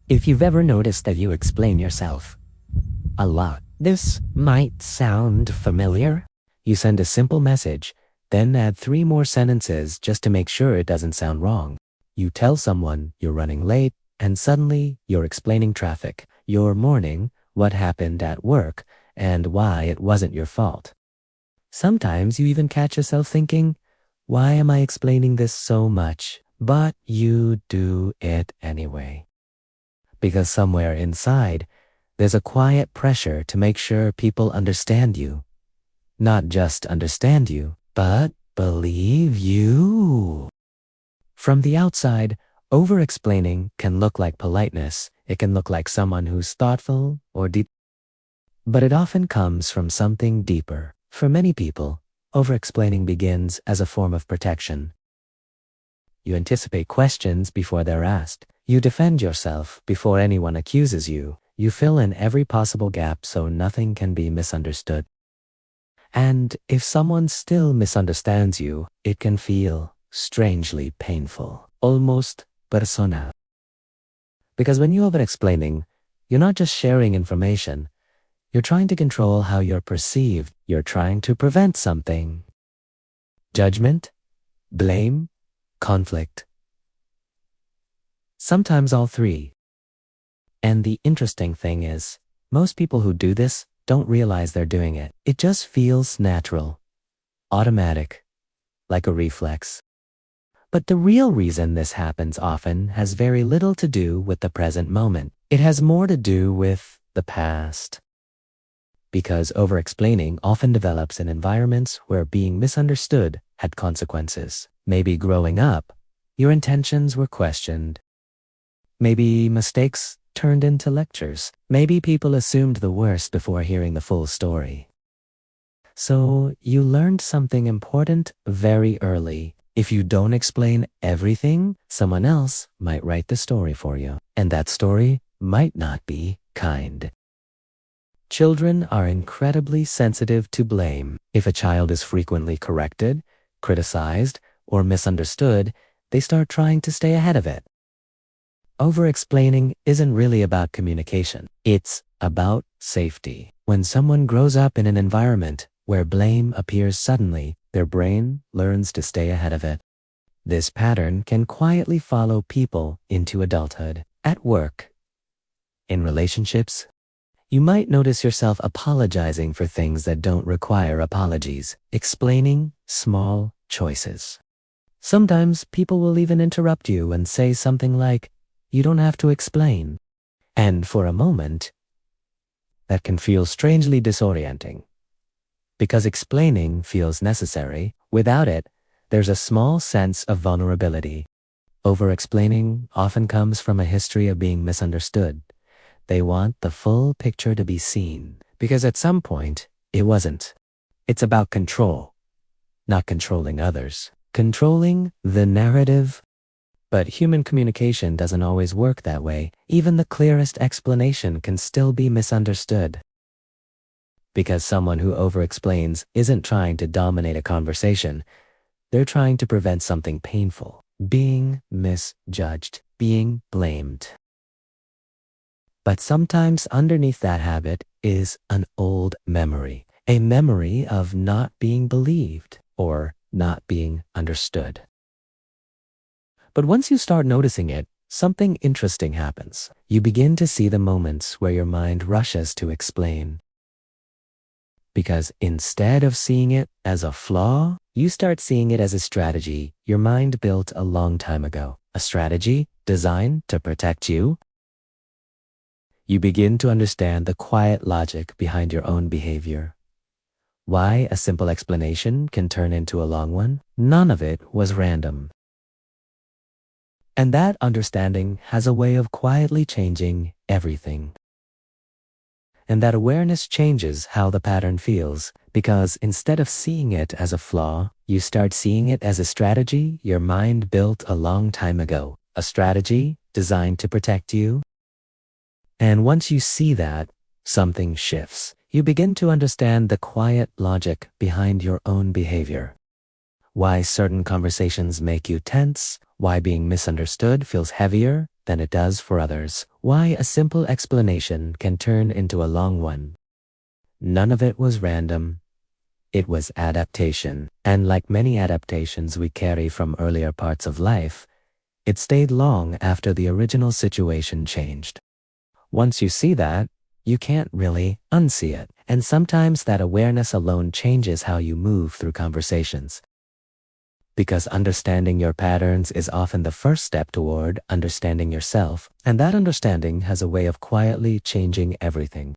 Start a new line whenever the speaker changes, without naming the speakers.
If you've ever noticed that you explain yourself a lot, this might sound familiar. You send a simple message, then add 3 more sentences just to make sure it doesn't sound wrong. You tell someone you're running late, and suddenly you're explaining traffic, your morning, what happened at work, and why it wasn't your fault. Sometimes you even catch yourself thinking, why am I explaining this so much? But you do it anyway. Because somewhere inside, there's a quiet pressure to make sure people understand you. Not just understand you, but believe you. From the outside, over-explaining can look like politeness. It can look like someone who's thoughtful or deep. But it often comes from something deeper. For many people, over-explaining begins as a form of protection. You anticipate questions before they're asked. You defend yourself before anyone accuses you. You fill in every possible gap so nothing can be misunderstood. And if someone still misunderstands you, it can feel strangely painful, almost personal. Because when you're over-explaining, you're not just sharing information. You're trying to control how you're perceived. You're trying to prevent something. Judgment, blame, conflict. Sometimes all 3. And the interesting thing is, most people who do this don't realize they're doing it. It just feels natural, automatic, like a reflex. But the real reason this happens often has very little to do with the present moment. It has more to do with the past. Because over-explaining often develops in environments where being misunderstood had consequences. Maybe growing up, your intentions were questioned. Maybe mistakes turned into lectures. Maybe people assumed the worst before hearing the full story. So you learned something important very early. If you don't explain everything, someone else might write the story for you. And that story might not be kind. Children are incredibly sensitive to blame. If a child is frequently corrected, criticized, or misunderstood, they start trying to stay ahead of it. Over-explaining isn't really about communication. It's about safety. When someone grows up in an environment where blame appears suddenly, their brain learns to stay ahead of it. This pattern can quietly follow people into adulthood. At work, in relationships, you might notice yourself apologizing for things that don't require apologies, explaining small choices. Sometimes people will even interrupt you and say something like, "You don't have to explain." And for a moment, that can feel strangely disorienting. Because explaining feels necessary, without it, there's a small sense of vulnerability. Over-explaining often comes from a history of being misunderstood. They want the full picture to be seen, because at some point, it wasn't. It's about control, not controlling others. Controlling the narrative. But human communication doesn't always work that way. Even the clearest explanation can still be misunderstood. Because someone who over-explains isn't trying to dominate a conversation. They're trying to prevent something painful, being misjudged, being blamed. But sometimes underneath that habit is an old memory, a memory of not being believed or not being understood. But once you start noticing it, something interesting happens. You begin to see the moments where your mind rushes to explain. Because instead of seeing it as a flaw, you start seeing it as a strategy your mind built a long time ago. A strategy designed to protect you. You begin to understand the quiet logic behind your own behavior. Why a simple explanation can turn into a long one? None of it was random. And that understanding has a way of quietly changing everything. And that awareness changes how the pattern feels, because instead of seeing it as a flaw, you start seeing it as a strategy your mind built a long time ago. A strategy designed to protect you. And once you see that, something shifts. You begin to understand the quiet logic behind your own behavior. Why certain conversations make you tense, why being misunderstood feels heavier than it does for others, why a simple explanation can turn into a long one. None of it was random. It was adaptation, and like many adaptations we carry from earlier parts of life, it stayed long after the original situation changed. Once you see that, you can't really unsee it, and sometimes that awareness alone changes how you move through conversations. Because understanding your patterns is often the first step toward understanding yourself, and that understanding has a way of quietly changing everything.